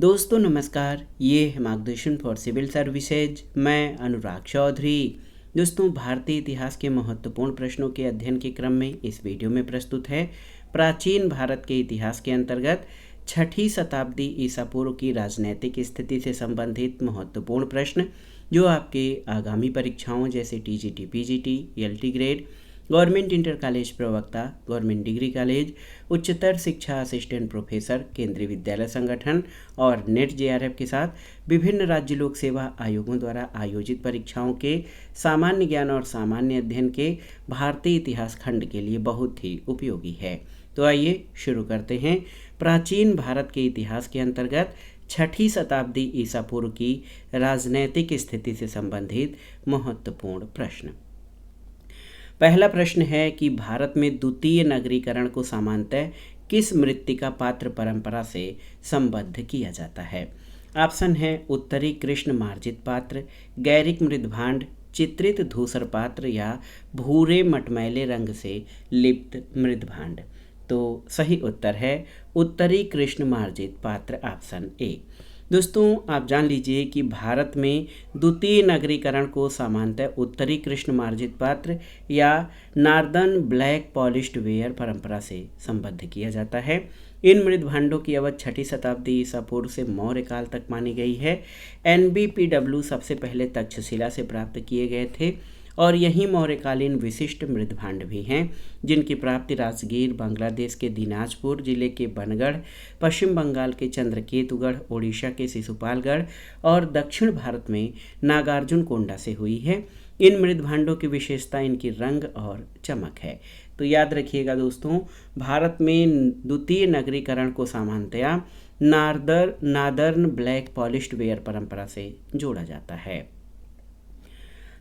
दोस्तों नमस्कार, ये है मार्गदर्शन फॉर सिविल सर्विसेज। मैं अनुराग चौधरी। दोस्तों, भारतीय इतिहास के महत्वपूर्ण प्रश्नों के अध्ययन के क्रम में इस वीडियो में प्रस्तुत है प्राचीन भारत के इतिहास के अंतर्गत छठी शताब्दी ईसा पूर्व की राजनैतिक स्थिति से संबंधित महत्वपूर्ण प्रश्न, जो आपके आगामी परीक्षाओं जैसे TGT, PGT, LT grade, government inter college प्रवक्ता, गवर्नमेंट डिग्री कॉलेज, उच्चतर शिक्षा असिस्टेंट प्रोफेसर, केंद्रीय विद्यालय संगठन और नेट जेआरएफ के साथ विभिन्न राज्य लोक सेवा आयोगों द्वारा आयोजित परीक्षाओं के सामान्य ज्ञान और सामान्य अध्ययन के भारतीय इतिहास खंड के लिए बहुत ही उपयोगी है। तो आइए शुरू करते हैं प्राचीन भारत के इतिहास के अंतर्गत छठी शताब्दी ईसा पूर्व की राजनैतिक स्थिति से संबंधित महत्वपूर्ण प्रश्न। पहला प्रश्न है कि भारत में द्वितीय नगरीकरण को सामान्यतः किस मृत्तिका पात्र परंपरा से संबद्ध किया जाता है? ऑप्शन है उत्तरी कृष्ण मार्जित पात्र, गैरिक मृदभांड, चित्रित धूसर पात्र या भूरे मटमैले रंग से लिप्त मृदभांड। तो सही उत्तर है उत्तरी कृष्ण मार्जित पात्र, ऑप्शन ए। दोस्तों, आप जान लीजिए कि भारत में द्वितीय नगरीकरण को सामान्यतः उत्तरी कृष्ण मार्जित पात्र या नार्दर्न ब्लैक पॉलिश्ड वेयर परंपरा से संबद्ध किया जाता है। इन मृदभांडों की अवधि छठी शताब्दी ईसा पूर्व से मौर्य काल तक मानी गई है। NBPW सबसे पहले तक्षशिला से प्राप्त किए गए थे और यही मौर्यकालीन विशिष्ट मृदभांड भी हैं, जिनकी प्राप्ति राजगीर, बांग्लादेश के दिनाजपुर जिले के बनगढ़, पश्चिम बंगाल के चंद्रकेतुगढ़, ओडिशा के शिशुपालगढ़ और दक्षिण भारत में नागार्जुन कोंडा से हुई है। इन मृदभांडों की विशेषता इनकी रंग और चमक है। तो याद रखिएगा दोस्तों, भारत में द्वितीय नगरीकरण को सामान्यतया नादर्न ब्लैक पॉलिश्ड वेयर परंपरा से जोड़ा जाता है।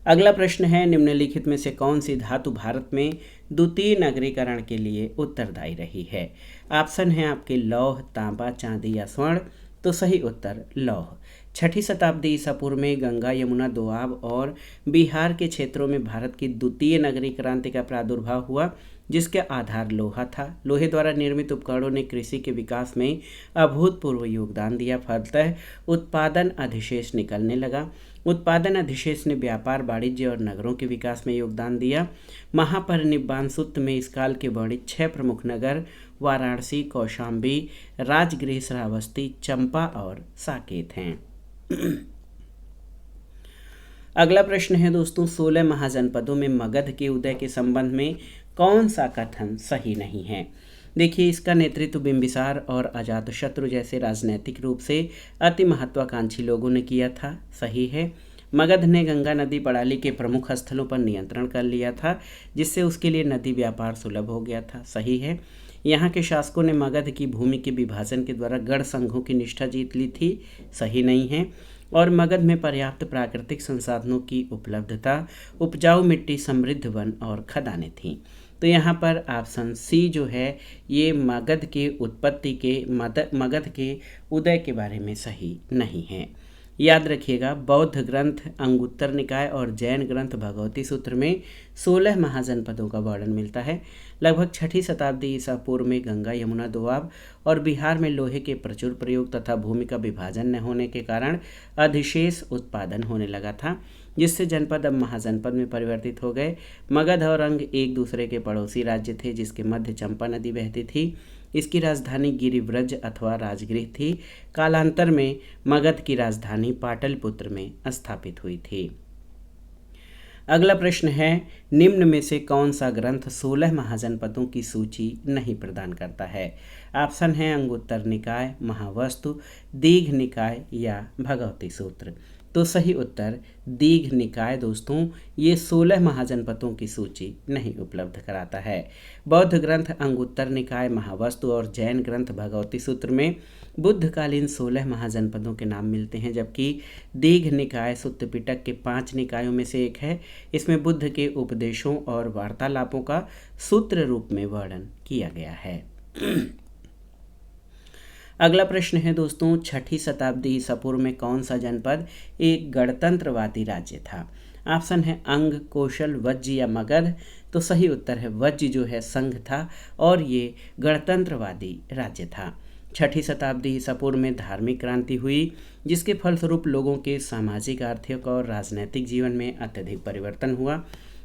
अगला प्रश्न है, निम्नलिखित में से कौन सी धातु भारत में द्वितीय नगरीकरण के लिए उत्तरदायी रही है? ऑप्शन है आपके लौह, तांबा, चांदी या स्वर्ण। तो सही उत्तर लौह। छठी शताब्दी ईसा पूर्व में गंगा, यमुना, दोआब और बिहार के क्षेत्रों में भारत की द्वितीय नगरीय क्रांति का प्रादुर्भाव हुआ, जिसके आधार लोहा था। लोहे द्वारा निर्मित उपकरणों ने कृषि के विकास में अभूतपूर्व योगदान दिया। फलतः उत्पादन अधिशेष निकलने लगा। उत्पादन अधिशेष ने व्यापार, वाणिज्य और नगरों के विकास में योगदान दिया। महापरिनिब्बाण सूत्र में इस काल के वर्णित 6 प्रमुख नगर वाराणसी, कौशाम्बी, राजगृह, श्रावस्ती, चंपा और साकेत हैं। अगला प्रश्न है दोस्तों, 16 महाजनपदों में मगध के उदय के संबंध में कौन सा कथन सही नहीं है? देखिए, इसका नेतृत्व बिंबिसार और अजातशत्रु जैसे राजनैतिक रूप से अति महत्वाकांक्षी लोगों ने किया था। सही है। मगध ने गंगा नदी प्रणाली के प्रमुख स्थलों पर नियंत्रण कर लिया था, जिससे उसके लिए नदी व्यापार सुलभ हो गया था। सही है। यहाँ के शासकों ने मगध की भूमि के विभाजन के द्वारा गढ़ संघों की निष्ठा जीत ली थी। सही नहीं है। और मगध में पर्याप्त प्राकृतिक संसाधनों की उपलब्धता, उपजाऊ मिट्टी, समृद्ध वन और खदानें थीं। तो यहाँ पर ऑप्शन सी जो है ये मगध के उत्पत्ति के मगध के उदय के बारे में सही नहीं है। याद रखिएगा, बौद्ध ग्रंथ अंगुत्तर निकाय और जैन ग्रंथ भगवती सूत्र में 16 महाजनपदों का वर्णन मिलता है। लगभग छठी शताब्दी ईसा पूर्व में गंगा, यमुना, दोआब और बिहार में लोहे के प्रचुर प्रयोग तथा भूमि का विभाजन न होने के कारण अधिशेष उत्पादन होने लगा था, जिससे जनपद अब महाजनपद में परिवर्तित हो गए। मगध और अंग एक दूसरे के पड़ोसी राज्य थे, जिसके मध्य चंपा नदी बहती थी। इसकी राजधानी गिरिव्रज अथवा राजगृह थी। कालांतर में मगध की राजधानी पाटलिपुत्र में स्थापित हुई थी। अगला प्रश्न है, निम्न में से कौन सा ग्रंथ 16 महाजनपदों की सूची नहीं प्रदान करता है? ऑप्शन है अंगुत्तर निकाय, महावस्तु, दीघ निकाय या भगवती सूत्र। तो सही उत्तर दीघ निकाय दोस्तों ये 16 महाजनपदों की सूची नहीं उपलब्ध कराता है। बौद्ध ग्रंथ अंगुत्तर निकाय, महावस्तु और जैन ग्रंथ भगवती सूत्र में बुद्धकालीन 16 महाजनपदों के नाम मिलते हैं, जबकि दीघ निकाय सुत्त पिटक के 5 निकायों में से एक है। इसमें बुद्ध के उपदेशों और वार्तालापों का सूत्र रूप में वर्णन किया गया है। अगला प्रश्न है दोस्तों, छठी शताब्दी ईसा पूर्व में कौन सा जनपद एक गणतंत्रवादी राज्य था? ऑप्शन है अंग, कौशल, वज्ज या मगध। तो सही उत्तर है वज्ज जो है संघ था और ये गणतंत्रवादी राज्य था। छठी शताब्दी ईसा पूर्व में धार्मिक क्रांति हुई, जिसके फलस्वरूप लोगों के सामाजिक, आर्थिक और राजनैतिक जीवन में अत्यधिक परिवर्तन हुआ।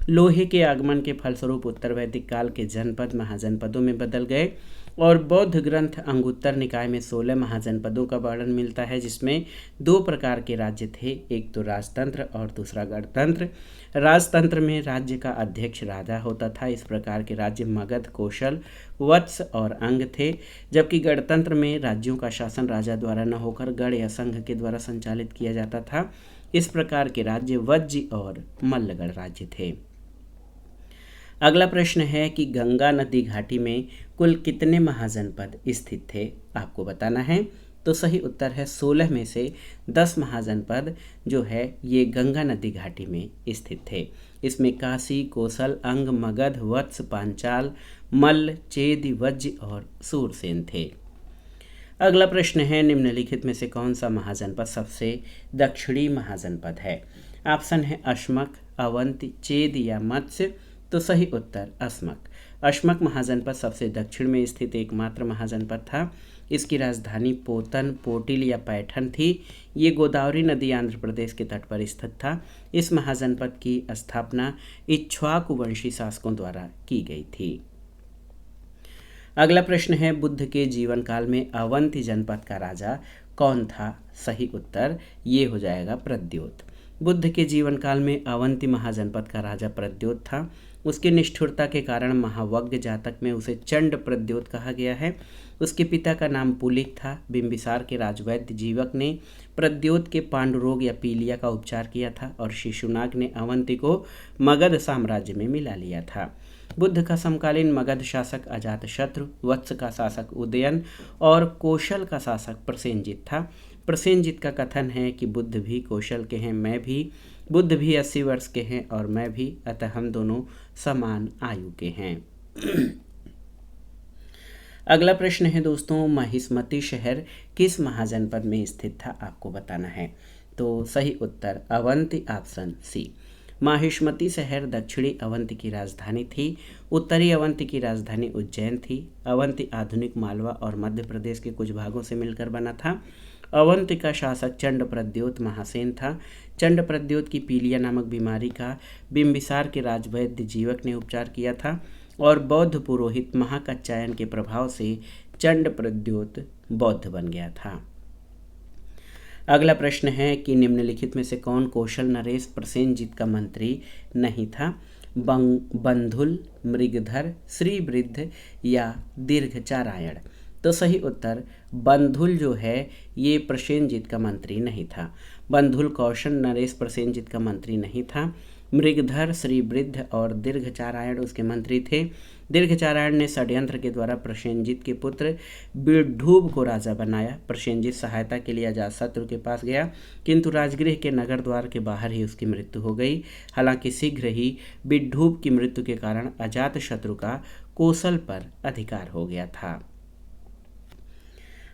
लोहे के आगमन के फलस्वरूप उत्तर वैदिक काल के जनपद महाजनपदों में बदल गए और बौद्ध ग्रंथ अंगुत्तर निकाय में 16 महाजनपदों का वर्णन मिलता है, जिसमें 2 प्रकार के राज्य थे, एक तो राजतंत्र और दूसरा गणतंत्र। राजतंत्र में राज्य का अध्यक्ष राजा होता था। इस प्रकार के राज्य मगध, कोशल, वत्स और अंग थे, जबकि गणतंत्र में राज्यों का शासन राजा द्वारा न होकर गण या संघ के द्वारा संचालित किया जाता था। इस प्रकार के राज्य वज्जी और मल्लगढ़ राज्य थे। अगला प्रश्न है कि गंगा नदी घाटी में कुल कितने महाजनपद स्थित थे, आपको बताना है। तो सही उत्तर है 16 में से 10 महाजनपद जो है ये गंगा नदी घाटी में स्थित थे। इसमें काशी, कोसल, अंग, मगध, वत्स, पांचाल, मल्ल, चेदि, वज्ज और सूरसेन थे। अगला प्रश्न है निम्नलिखित में से कौन सा महाजनपद सबसे दक्षिणी महाजनपद है। ऑप्शन है अश्मक, अवंती, चेद या मत्स्य। तो सही उत्तर अश्मक। अश्मक महाजनपद सबसे दक्षिण में स्थित एकमात्र महाजनपद था। इसकी राजधानी पोतन, पोटिल या पैठन थी। ये गोदावरी नदी आंध्र प्रदेश के तट पर स्थित था। इस महाजनपद की स्थापना इक्ष्वाकु वंशी शासकों द्वारा की गई थी। अगला प्रश्न है बुद्ध के जीवन काल में अवंती जनपद का राजा कौन था। सही उत्तर ये हो जाएगा प्रद्योत। बुद्ध के जीवन काल में अवंती महाजनपद का राजा प्रद्योत था। उसकी निष्ठुरता के कारण महावज्ञ जातक में उसे चंड प्रद्योत कहा गया है। उसके पिता का नाम पुलिक था। बिंबिसार के राजवैद्य जीवक ने प्रद्योत के पांडुरोग या पीलिया का उपचार किया था और शिशुनाग ने अवंती को मगध साम्राज्य में मिला लिया था। बुद्ध का समकालीन मगध शासक अजातशत्रु, वत्स का शासक उदयन और कौशल का शासक प्रसेनजित था। प्रसेनजित का कथन है कि बुद्ध भी कौशल के हैं, मैं भी, बुद्ध भी 80 वर्ष के हैं और मैं भी, अतः हम दोनों समान आयु के हैं। अगला प्रश्न है दोस्तों महिष्मती शहर किस महाजनपद में स्थित था, आपको बताना है। तो सही उत्तर अवंती, ऑप्शन सी। माहिष्मती शहर दक्षिणी अवंती की राजधानी थी। उत्तरी अवंती की राजधानी उज्जैन थी। अवंती आधुनिक मालवा और मध्य प्रदेश के कुछ भागों से मिलकर बना था। अवंती का शासक चंड प्रद्योत महासेन था। चंड प्रद्योत की पीलिया नामक बीमारी का बिंबिसार के राजवैद्य जीवक ने उपचार किया था और बौद्ध पुरोहित महाकात्यायन के प्रभाव से चंड प्रद्योत बौद्ध बन गया था। अगला प्रश्न है कि निम्नलिखित में से कौन कौशल नरेश प्रसेनजित का मंत्री नहीं था। बंधुल, मृगधर, श्रीवृद्ध या दीर्घचारायण। तो सही उत्तर बंधुल जो है ये प्रसेनजित का मंत्री नहीं था। बंधुल कौशल नरेश प्रसेनजित का मंत्री नहीं था। मृगधर, श्रीवृद्ध और दीर्घचारायण उसके मंत्री थे। दीर्घचारायण ने षड्यंत्र के द्वारा प्रसेनजित के पुत्र विड्ढूब को राजा बनाया। प्रसेनजित सहायता के लिए अजातशत्रु के पास गया, किंतु राजगृह के नगर द्वार के बाहर ही उसकी मृत्यु हो गई। हालांकि शीघ्र ही विड्ढूब की मृत्यु के कारण अजातशत्रु का कौशल पर अधिकार हो गया था।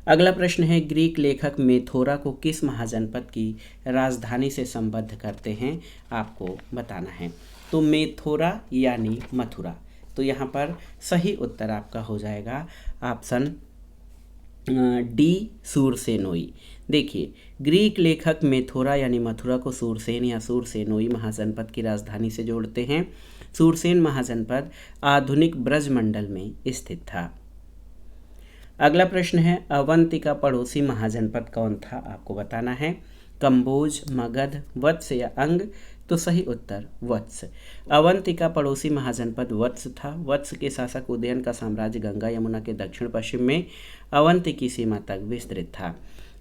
अगला प्रश्न है ग्रीक लेखक मेथोरा को किस महाजनपद की राजधानी से संबद्ध करते हैं, आपको बताना है। तो मेथोरा यानी मथुरा। तो यहाँ पर सही उत्तर आपका हो जाएगा ऑप्शन डी सूरसेनोई। देखिए ग्रीक लेखक मेथोरा यानी मथुरा को सूरसेन या सूरसेनोई महाजनपद की राजधानी से जोड़ते हैं। सूरसेन महाजनपद आधुनिक ब्रजमंडल में स्थित था। अगला प्रश्न है अवंती का पड़ोसी महाजनपद कौन था, आपको बताना है। कंबोज, मगध, वत्स या अंग। तो सही उत्तर वत्स। अवंती का पड़ोसी महाजनपद वत्स था। वत्स के शासक उदयन का साम्राज्य गंगा यमुना के दक्षिण पश्चिम में अवंती की सीमा तक विस्तृत था।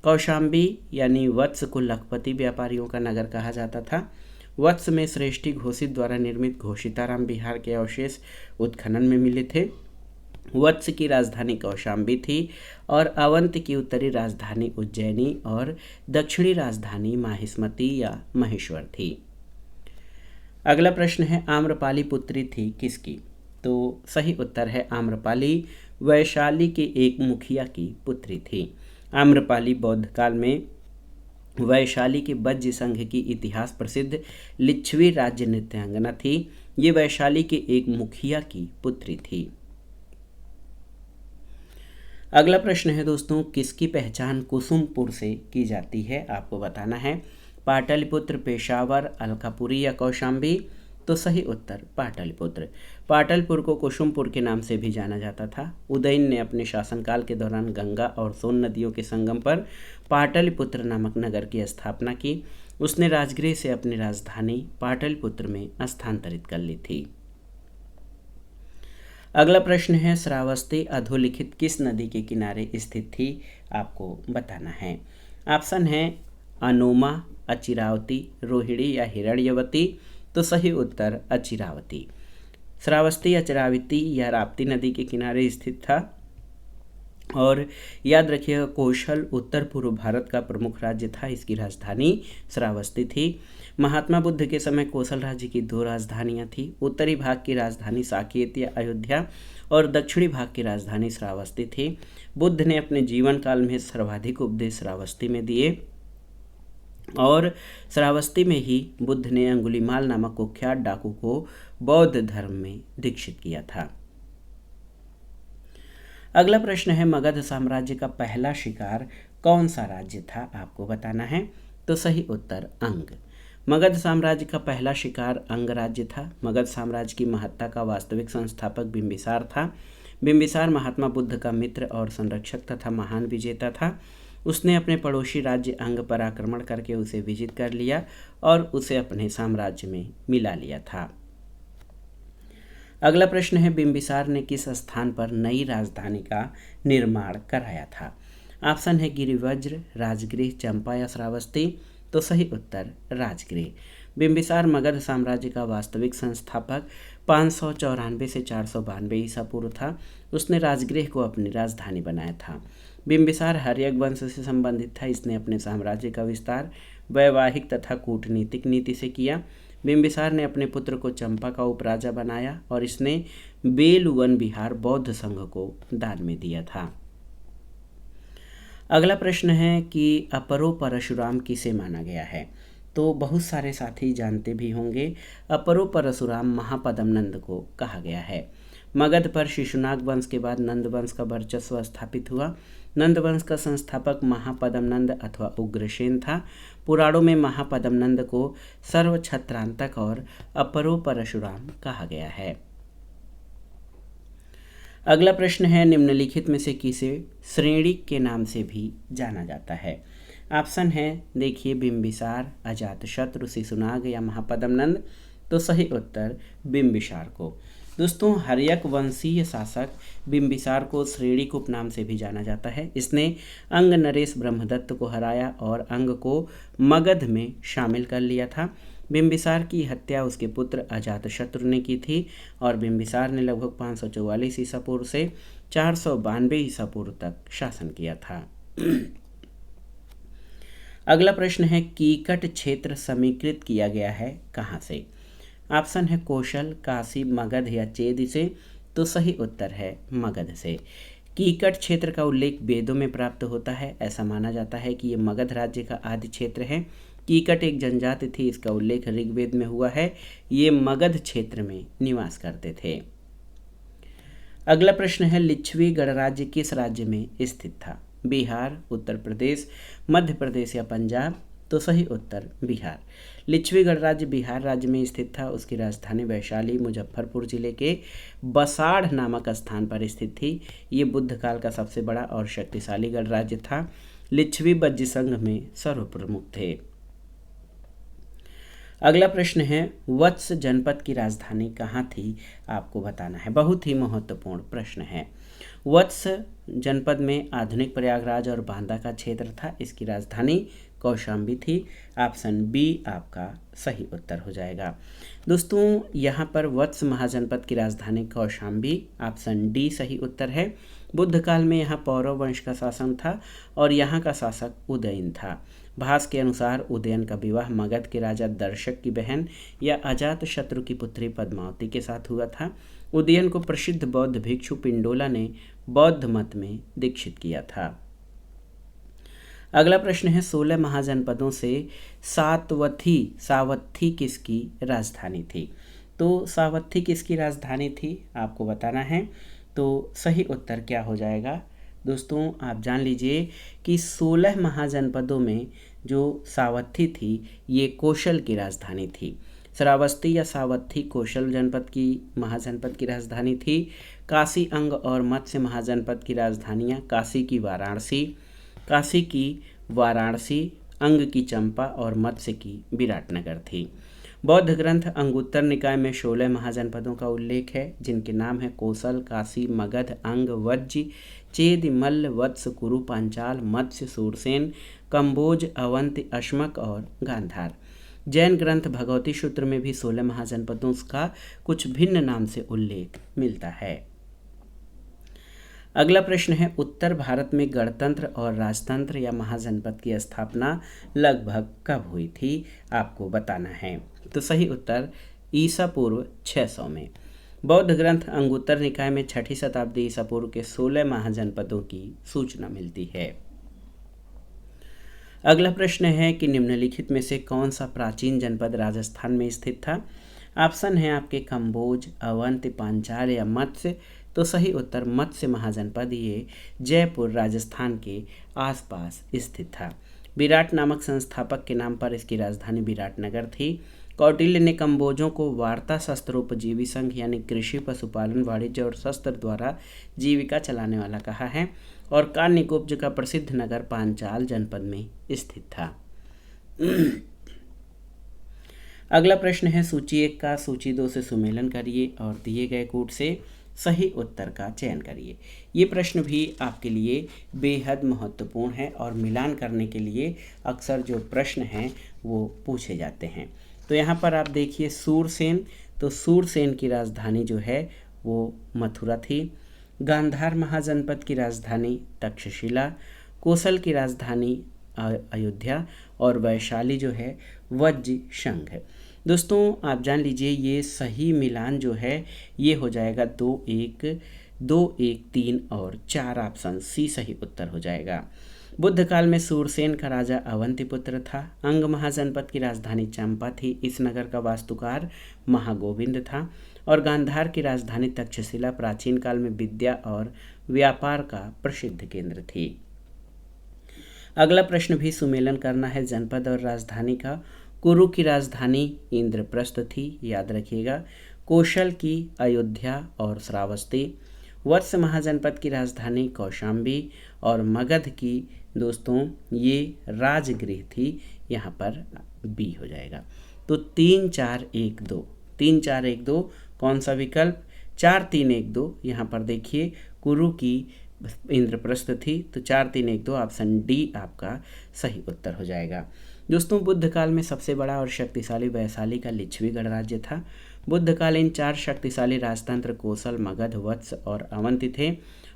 कौशाम्बी यानी वत्स को लखपति व्यापारियों का नगर कहा जाता था। वत्स में श्रेष्ठी घोषित द्वारा निर्मित घोषिताराम विहार के अवशेष उत्खनन में मिले थे। वत्स की राजधानी कौशाम्बी थी और अवंती की उत्तरी राजधानी उज्जैनी और दक्षिणी राजधानी माहिष्मती या महेश्वर थी। अगला प्रश्न है आम्रपाली पुत्री थी किसकी। तो सही उत्तर है आम्रपाली वैशाली के एक मुखिया की पुत्री थी। आम्रपाली बौद्ध काल में वैशाली के वज्र संघ की इतिहास प्रसिद्ध लिच्छवी राज्य नृत्यांगना थी। ये वैशाली के एक मुखिया की पुत्री थी। अगला प्रश्न है दोस्तों, किसकी पहचान कुसुमपुर से की जाती है? आपको बताना है। पाटलिपुत्र, पेशावर, अलकापुरी या कौशाम्बी? तो सही उत्तर पाटलिपुत्र। पाटलिपुत्र को कुसुमपुर के नाम से भी जाना जाता था। उदयन ने अपने शासनकाल के दौरान गंगा और सोन नदियों के संगम पर पाटलिपुत्र नामक नगर की स्थापना की। उसने राजगृह से अपनी राजधानी पाटलिपुत्र में स्थानांतरित कर ली थी। अगला प्रश्न है, श्रावस्ती अधोलिखित किस नदी के किनारे स्थित थी? आपको बताना है। ऑप्शन है अनोमा, अचिरावती, रोहिणी या हिरण्यवती? तो सही उत्तर अचिरावती। श्रावस्ती अचिरावती या राप्ती नदी के किनारे स्थित था। और याद रखिएगा, कौशल उत्तर पूर्व भारत का प्रमुख राज्य था। इसकी राजधानी श्रावस्ती थी। महात्मा बुद्ध के समय कौशल राज्य की 2 राजधानियां थी। उत्तरी भाग की राजधानी साकेत या अयोध्या और दक्षिणी भाग की राजधानी श्रावस्ती थी। बुद्ध ने अपने जीवन काल में सर्वाधिक उपदेश श्रावस्ती में दिए और श्रावस्ती में ही बुद्ध ने अंगुलीमाल नामक कुख्यात डाकू को बौद्ध धर्म में दीक्षित किया था। अगला प्रश्न है, मगध साम्राज्य का पहला शिकार कौन सा राज्य था? आपको बताना है। तो सही उत्तर अंग। मगध साम्राज्य का पहला शिकार अंग राज्य था। मगध साम्राज्य की महत्ता का वास्तविक संस्थापक बिंबिसार था। बिंबिसार महात्मा बुद्ध का मित्र और संरक्षक तथा महान विजेता था। उसने अपने पड़ोसी राज्य अंग पर आक्रमण करके उसे विजित कर लिया और उसे अपने साम्राज्य में मिला लिया था। अगला प्रश्न है, बिंबिसार ने किस स्थान पर नई राजधानी का निर्माण कराया था? ऑप्शन है गिरिवज्र, राजगृह, चंपा या श्रावस्ती? तो सही उत्तर राजगृह। बिंबिसार मगध साम्राज्य का वास्तविक संस्थापक 594 से 492 ईसा पूर्व था। उसने राजगृह को अपनी राजधानी बनाया था। बिंबिसार हर्यक वंश से संबंधित था। इसने अपने साम्राज्य का विस्तार वैवाहिक तथा कूटनीतिक नीति से किया। बिंबिसार ने अपने पुत्र को चंपा का उपराजा बनाया और इसने बेलुवन बिहार बौद्ध संघ को दान में दिया था। अगला प्रश्न है कि अपरो परशुराम किसे माना गया है? तो बहुत सारे साथी जानते भी होंगे। अपरो परशुराम महापद्म नंद को कहा गया है। मगध पर शिशुनाग वंश के बाद नंद वंश का वर्चस्व स्थापित हुआ। नंद वंश का संस्थापक महापद्म नंद अथवा उग्रसेन था। पुराणों में महापद्म नंद को सर्वछत्रांतक और अपरो परशुराम कहा गया है। अगला प्रश्न है, निम्नलिखित में से किसे श्रेणी के नाम से भी जाना जाता है? ऑप्शन है देखिए, बिंबिसार, अजातशत्रु, शिशुनाग या महापद्म नंद? तो सही उत्तर बिंबिसार को। दोस्तों, हर्यक वंशीय शासक बिंबिसार को श्रेणिक उपनाम से भी जाना जाता है। इसने अंग नरेश ब्रह्मदत्त को हराया और अंग को मगध में शामिल कर लिया था। बिंबिसार की हत्या उसके पुत्र अजातशत्रु ने की थी और बिंबिसार ने लगभग 544 ईसा पूर्व से 492 ईसा पूर्व तक शासन किया था। अगला प्रश्न है, कीकट क्षेत्र समीकृत किया गया है कहाँ से? ऑप्शन है कौशल, काशी, मगध या चेद से? तो सही उत्तर है मगध से। कीकट क्षेत्र का उल्लेख वेदों में प्राप्त होता है। ऐसा माना जाता है कि ये मगध राज्य का आदि क्षेत्र है। कीकट एक जनजाति थी। इसका उल्लेख ऋग्वेद में हुआ है। ये मगध क्षेत्र में निवास करते थे। अगला प्रश्न है, लिच्छवी गणराज्य किस राज्य में स्थित था? बिहार, उत्तर प्रदेश, मध्य प्रदेश या पंजाब? तो सही उत्तर बिहार। लिच्छवी गणराज्य बिहार राज्य में स्थित था। उसकी राजधानी वैशाली मुजफ्फरपुर जिले के बसाढ़ नामक स्थान पर स्थित थी। ये बुद्ध काल का सबसे बड़ा और शक्तिशाली गणराज्य था। लिच्छवी बज्जी संघ में सर्वप्रमुख थे। अगला प्रश्न है, वत्स जनपद की राजधानी कहाँ थी? आपको बताना है। बहुत ही महत्वपूर्ण प्रश्न है। वत्स जनपद में आधुनिक प्रयागराज और बांदा का क्षेत्र था। इसकी राजधानी कौशाम्बी थी। ऑप्शन बी आपका सही उत्तर हो जाएगा। दोस्तों, यहाँ पर वत्स महाजनपद की राजधानी कौशाम्बी, ऑप्शन डी सही उत्तर है। बुद्ध काल में यहाँ पौरव वंश का शासन था और यहाँ का शासक उदयन था। भास के अनुसार उदयन का विवाह मगध के राजा दर्शक की बहन या अजातशत्रु की पुत्री पद्मावती के साथ हुआ था। उदयन को प्रसिद्ध बौद्ध भिक्षु पिंडोला ने बौद्ध मत में दीक्षित किया था। अगला प्रश्न है, 16 महाजनपदों से सावत्थी किसकी राजधानी थी? तो सावत्थी किसकी राजधानी थी आपको बताना है। तो सही उत्तर क्या हो जाएगा? दोस्तों आप जान लीजिए कि 16 महाजनपदों में जो सावथी थी ये कौशल की राजधानी थी। श्रावस्ती या सावथी कौशल जनपद की महाजनपद की राजधानी थी। काशी अंग और मत्स्य महाजनपद की राजधानियाँ काशी की वाराणसी, अंग की चंपा और मत्स्य की विराटनगर थी। बौद्ध ग्रंथ अंगुत्तर निकाय में 16 महाजनपदों का उल्लेख है जिनके नाम है कौशल, काशी, मगध, अंग, वज्ज, चेद, मल्ल, वत्स, कुरु, पांचाल, मत्स्य, सूरसेन, कंबोज, अवंती, अश्मक और गांधार। जैन ग्रंथ भगवती सूत्र में भी 16 महाजनपदों का कुछ भिन्न नाम से उल्लेख मिलता है। अगला प्रश्न है उत्तर भारत में गणतंत्र और राजतंत्र या महाजनपद की स्थापना लगभग कब हुई थी, आपको बताना है। तो सही उत्तर ईसा पूर्व 600 में। बौद्ध ग्रंथ अंगुत्तर निकाय में 6ठी शताब्दी ईसा पूर्व के 16 महाजनपदों की सूचना मिलती है। अगला प्रश्न है कि निम्नलिखित में से कौन सा प्राचीन जनपद राजस्थान में स्थित था। ऑप्शन है आपके कंबोज, अवंती, पांचाल या मत्स्य। तो सही उत्तर मत्स्य महाजनपद ये जयपुर राजस्थान के आसपास स्थित था। विराट नामक संस्थापक के नाम पर इसकी राजधानी विराटनगर थी। कौटिल्य ने कंबोजों को वार्ता शस्त्रोपजीवी संघ यानी कृषि, पशुपालन, वाणिज्य और शस्त्र द्वारा जीविका चलाने वाला कहा है और कान्यकुब्ज का प्रसिद्ध नगर पांचाल जनपद में स्थित था। अगला प्रश्न है सूची 1 का सूची 2 से सुमेलन करिए और दिए गए कोड से सही उत्तर का चयन करिए। ये प्रश्न भी आपके लिए बेहद महत्वपूर्ण है और मिलान करने के लिए अक्सर जो प्रश्न हैं वो पूछे जाते हैं। तो यहाँ पर आप देखिए सूरसेन, तो सूरसेन की राजधानी जो है वो मथुरा थी। गांधार महाजनपद की राजधानी तक्षशिला, कौशल की राजधानी अयोध्या और वैशाली जो है वज्ज शंख है। दोस्तों आप जान लीजिए ये सही मिलान जो है ये हो जाएगा 2 1 2 1 3 और 4 ऑप्शन सी सही उत्तर हो जाएगा। बुद्ध काल में सूरसेन का राजा अवंतीपुत्र था। अंग महाजनपद की राजधानी चंपा थी। इस नगर का वास्तुकार महागोविंद था और गांधार की राजधानी तक्षशिला प्राचीन काल में विद्या और व्यापार का प्रसिद्ध केंद्र थी। अगला प्रश्न भी सुमेलन करना है जनपद और राजधानी का। कुरु की राजधानी इंद्रप्रस्थ थी, याद रखिएगा। कौशल की अयोध्या और श्रावस्ती। वत्स महाजनपद की राजधानी कौशाम्बी और मगध की दोस्तों ये राजगृह थी, यहाँ पर बी हो जाएगा। तो 3 4 1 2 3 4 1 2 कौन सा विकल्प? 4 3 1 2 यहाँ पर देखिए कुरु की इंद्रप्रस्थ थी, तो 4 3 1 2 ऑप्शन डी आपका सही उत्तर हो जाएगा। दोस्तों बुद्ध काल में सबसे बड़ा और शक्तिशाली वैशाली का लिच्छवी गणराज्य था। बुद्धकालीन 4 शक्तिशाली राजतंत्र कौशल, मगध, वत्स और अवंती थे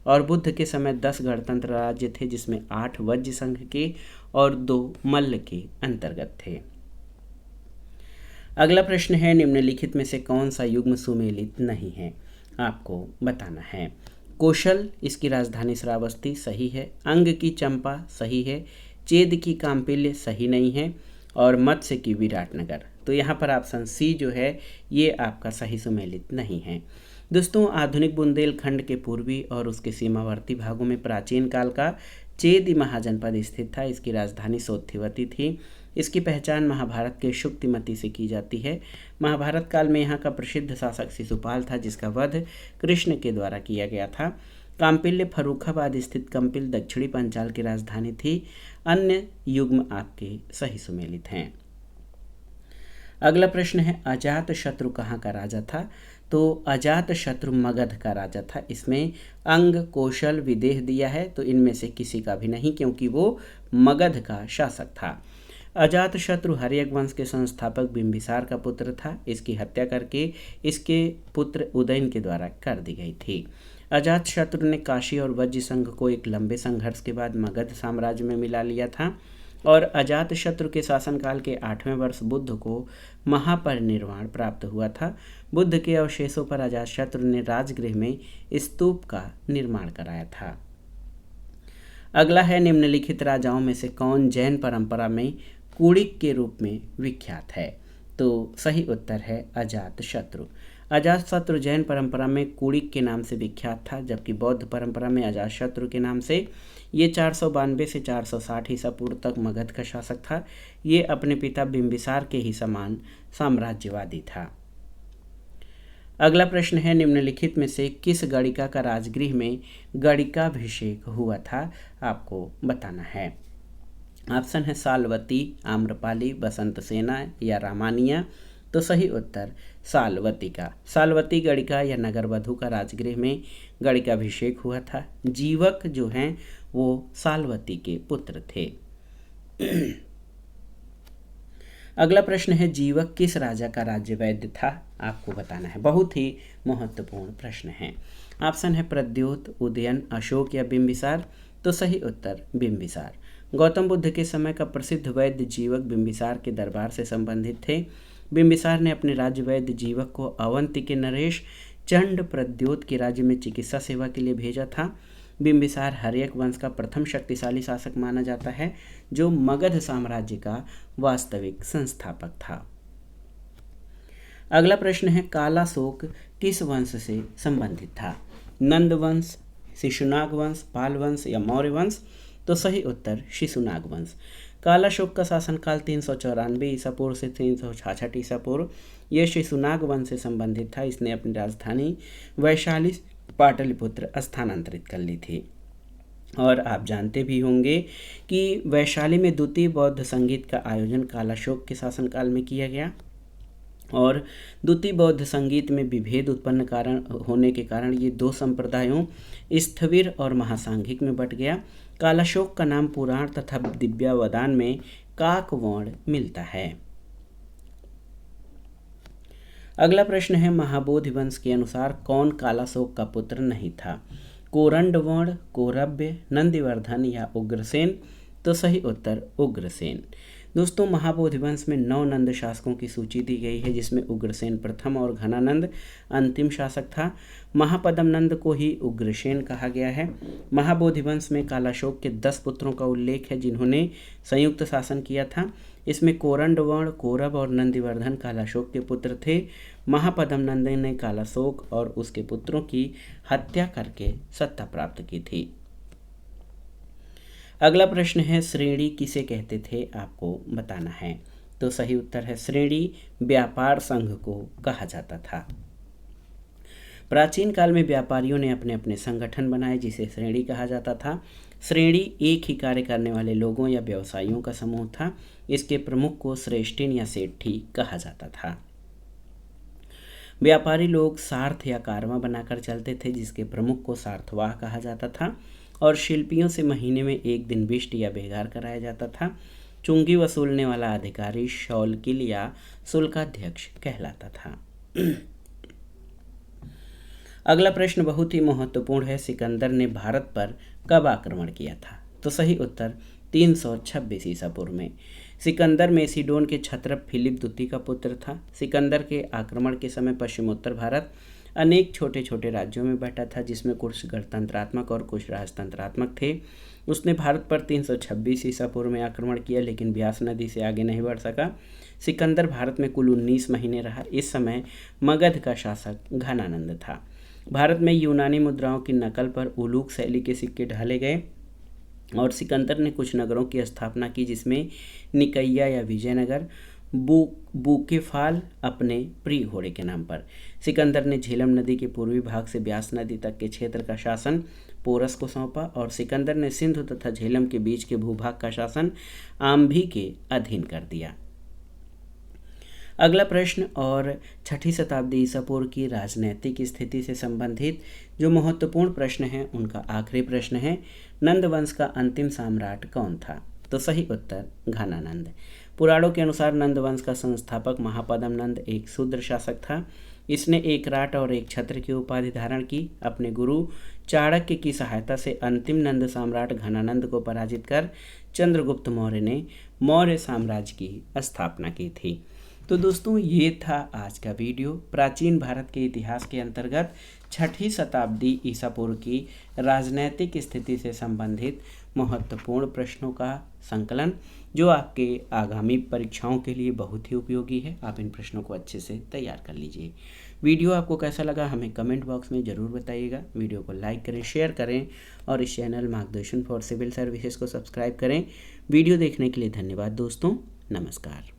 और बुद्ध के समय 10 गणतंत्र राज्य थे जिसमें 8 वज्ज संघ के और 2 मल्ल के अंतर्गत थे। अगला प्रश्न है निम्नलिखित में से कौन सा युग्म सुमेलित नहीं है, आपको बताना है। कौशल इसकी राजधानी श्रावस्ती सही है। अंग की चंपा सही है। चेद की काम्पिल्य सही नहीं है और मत्स्य की विराटनगर। तो यहाँ पर ऑप्शन सी जो है ये आपका सही सुमेलित नहीं है। दोस्तों आधुनिक बुंदेलखंड के पूर्वी और उसके सीमावर्ती भागों में प्राचीन काल का चेदी महाजनपद स्थित था। इसकी राजधानी सोत्थिवती थी। इसकी पहचान महाभारत के शुक्तिमती से की जाती है। महाभारत काल में यहाँ का प्रसिद्ध शासक शिशुपाल था जिसका वध कृष्ण के द्वारा किया गया था। काम्पिल्य फर्रुखाबाद स्थित कंपिल दक्षिणी पंचाल की राजधानी थी। अन्य युग्म आपके सही सुमेलित हैं। अगला प्रश्न है अजात शत्रु कहाँ का राजा था? तो अजात शत्रु मगध का राजा था। इसमें अंग, कौशल, विदेह दिया है तो इनमें से किसी का भी नहीं क्योंकि वो मगध का शासक था। अजात शत्रु हर्यक वंश के संस्थापक बिंबिसार का पुत्र था। इसकी हत्या करके इसके पुत्र उदयन के द्वारा कर दी गई थी। अजात शत्रु ने काशी और वज्ज संघ को एक लंबे संघर्ष के बाद मगध साम्राज्य में मिला लिया था और अजात शत्रु के शासनकाल के 8वें वर्ष बुद्ध को महापरिनिर्वाण प्राप्त हुआ था। बुद्ध के अवशेषों पर अजात शत्रु ने राजगृह में स्तूप का निर्माण कराया था। अगला है निम्नलिखित राजाओं में से कौन जैन परंपरा में कूड़िक के रूप में विख्यात है? तो सही उत्तर है अजात शत्रु। अजातशत्रु जैन परंपरा में कुड़िक के नाम से विख्यात था, जबकि बौद्ध परंपरा में अजातशत्रु के नाम से। ये 492 से 460 ईसा पूर्व तक मगध का शासक था। ये अपने पिता बिंबिसार के ही समान साम्राज्यवादी था। अगला प्रश्न है, निम्नलिखित में से किस गणिका का राजगृह में गणिकाभिषेक हुआ था, आपको बताना है। ऑप्शन है साल्वती, आम्रपाली, बसंत सेना या रामानिया। तो सही उत्तर साल्वती का। साल्वती गणिका या नगरवधु का राजगृह में गणिकाभिषेक हुआ था। जीवक जो हैं वो साल्वती के पुत्र थे। अगला प्रश्न है, जीवक किस राजा का राज्य वैद्य था, आपको बताना है। बहुत ही महत्वपूर्ण प्रश्न है। ऑप्शन है प्रद्योत, उदयन, अशोक या बिंबिसार। तो सही उत्तर बिंबिसार। गौतम बुद्ध के समय का प्रसिद्ध वैद्य जीवक बिंबिसार के दरबार से संबंधित थे। बिंबिसार ने अपने राज्य वैद्य जीवक को अवंती के नरेश चंड प्रद्योत के राज्य में चिकित्सा सेवा के लिए भेजा था। बिंबिसार हर्यक वंश का प्रथम शक्तिशाली शासक माना जाता है, जो मगध साम्राज्य का वास्तविक संस्थापक था। अगला प्रश्न है, कालाशोक किस वंश से संबंधित था। नंद वंश, शिशुनाग वंश, पाल वंश या मौर्य वंश। तो सही उत्तर शिशुनाग वंश। कालाशोक का शासनकाल 394 ईसा पूर्व से 366 ईसा पूर्व यह शिशुनाग वंश से संबंधित था। इसने अपनी राजधानी वैशाली पाटलिपुत्र स्थानांतरित कर ली थी। और आप जानते भी होंगे कि वैशाली में द्वितीय बौद्ध संगीत का आयोजन कालाशोक के शासनकाल में किया गया और द्वितीय बौद्ध संगीत में विभेद उत्पन्न होने के कारण ये दो संप्रदायों स्थविर और महासांघिक में बट गया। कालाशोक का नाम पुराण तथा दिव्यावदान में काकवर्ण मिलता है। अगला प्रश्न है, महाबोधि वंश के अनुसार कौन कालाशोक का पुत्र नहीं था। कोरंडवर्ण, कौरव्य, नंदिवर्धन या उग्रसेन। तो सही उत्तर उग्रसेन। दोस्तों, महाबोधि वंश में 9 नंद शासकों की सूची दी गई है, जिसमें उग्रसेन प्रथम और घनानंद अंतिम शासक था। महापद्म नंद को ही उग्रसेन कहा गया है। महाबोधि वंश में कालाशोक के 10 पुत्रों का उल्लेख है, जिन्होंने संयुक्त शासन किया था। इसमें कोरंडवर्ण, कौरव और नंदिवर्धन कालाशोक के पुत्र थे। महापद्म नंद ने कालाशोक और उसके पुत्रों की हत्या करके सत्ता प्राप्त की थी। अगला प्रश्न है, श्रेणी किसे कहते थे, आपको बताना है। तो सही उत्तर है श्रेणी व्यापार संघ को कहा जाता था। प्राचीन काल में व्यापारियों ने अपने अपने संगठन बनाए, जिसे श्रेणी कहा जाता था। श्रेणी एक ही कार्य करने वाले लोगों या व्यवसायियों का समूह था। इसके प्रमुख को श्रेष्ठिन या सेठी कहा जाता था। व्यापारी लोग सार्थ या कारवां बनाकर चलते थे, जिसके प्रमुख को सार्थवाह कहा जाता था। और शिल्पियों से महीने में एक दिन बिष्ट या बेगार कराया जाता था। चुंगी वसूलने वाला अधिकारी शौलकिल या शुल्काध्यक्ष कहलाता था। अगला प्रश्न बहुत ही महत्वपूर्ण है, सिकंदर ने भारत पर कब आक्रमण किया था। तो सही उत्तर 326 ईसा पूर्व में। सिकंदर मेसिडोन के क्षत्रप फिलिप द्वितीय का पुत्र था। सिकंदर के आक्रमण के समय पश्चिमोत्तर भारत अनेक छोटे छोटे राज्यों में बटा था, जिसमें कुछ गणतंत्रात्मक और कुछ राजतंत्रात्मक थे। उसने भारत पर 326 ईसा पूर्व में आक्रमण किया, लेकिन ब्यास नदी से आगे नहीं बढ़ सका। सिकंदर भारत में कुल 19 महीने रहा। इस समय मगध का शासक घनानंद था। भारत में यूनानी मुद्राओं की नकल पर उलूक शैली के सिक्के ढाले गए और सिकंदर ने कुछ नगरों की स्थापना की, जिसमें निकैया या विजयनगर, बुकेफाल अपने प्रिय घोड़े के नाम पर। सिकंदर ने झेलम नदी के पूर्वी भाग से ब्यास नदी तक के क्षेत्र का शासन पोरस को सौंपा और सिकंदर ने सिंधु तथा झेलम के बीच के भूभाग का शासन आम्भी के अधीन कर दिया। अगला प्रश्न और 6ठी शताब्दी ईसा पूर्व की राजनैतिक स्थिति से संबंधित जो महत्वपूर्ण प्रश्न है, उनका आखिरी प्रश्न है, नंद वंश का अंतिम सम्राट कौन था। तो सही उत्तर घनानंद। पुराणों के अनुसार नंद वंश का संस्थापक महापद्म नंद एक शूद्र शासक था। इसने एक राट और एक छत्र की उपाधि धारण की। अपने गुरु चाणक्य की सहायता से अंतिम नंद सम्राट घनानंद को पराजित कर चंद्रगुप्त मौर्य ने मौर्य साम्राज्य की स्थापना की थी। तो दोस्तों, ये था आज का वीडियो, प्राचीन भारत के इतिहास के अंतर्गत 6ठी शताब्दी ईसा पूर्व की राजनैतिक स्थिति से संबंधित महत्वपूर्ण प्रश्नों का संकलन, जो आपके आगामी परीक्षाओं के लिए बहुत ही उपयोगी है। आप इन प्रश्नों को अच्छे से तैयार कर लीजिए। वीडियो आपको कैसा लगा हमें कमेंट बॉक्स में ज़रूर बताइएगा। वीडियो को लाइक करें, शेयर करें और इस चैनल मार्गदर्शन फॉर सिविल सर्विसेज को सब्सक्राइब करें। वीडियो देखने के लिए धन्यवाद दोस्तों, नमस्कार।